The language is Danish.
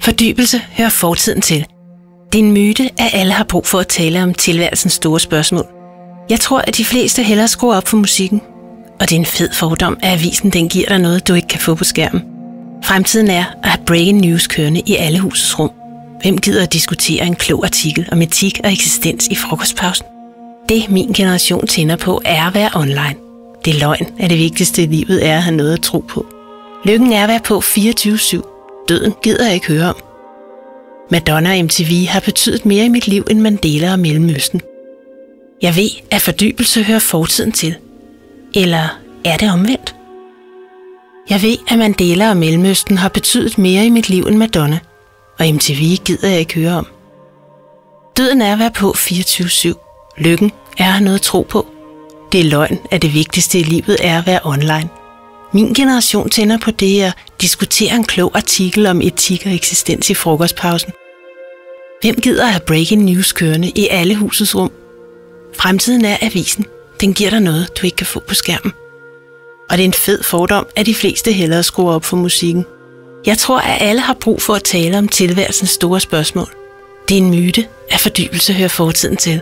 Fordybelse hører fortiden til. Det er en myte, at alle har brug for at tale om tilværelsens store spørgsmål. Jeg tror, at de fleste hellere skruer op for musikken. Og det er en fed fordom, at avisen den giver dig noget, du ikke kan få på skærmen. Fremtiden er at have breaking news kørende i alle husets rum. Hvem gider at diskutere en klog artikel om etik og eksistens i frokostpausen? Det min generation tænder på er at være online. Det er løgn, at det vigtigste i livet er at have noget at tro på. Lykken er at være på 24/7. Døden gider jeg ikke høre om. Madonna og MTV har betydet mere i mit liv end Mandela og Mellemøsten. Jeg ved, at fordybelse hører fortiden til. Eller er det omvendt? Jeg ved, at Mandela og Mellemøsten har betydet mere i mit liv end Madonna, og MTV gider jeg ikke høre om. Døden er at være på 24/7. Lykken er at have noget at tro på. Det er løgn, at det vigtigste i livet er at være online. Min generation tænder på det at diskutere en klog artikel om etik og eksistens i frokostpausen. Hvem gider at have breaking news kørende i alle husets rum? Fremtiden er avisen. Den giver dig noget, du ikke kan få på skærmen. Og det er en fed fordom, at de fleste hellere skruer op for musikken. Jeg tror, at alle har brug for at tale om tilværelsens store spørgsmål. Det er en myte, at fordybelse hører fortiden til.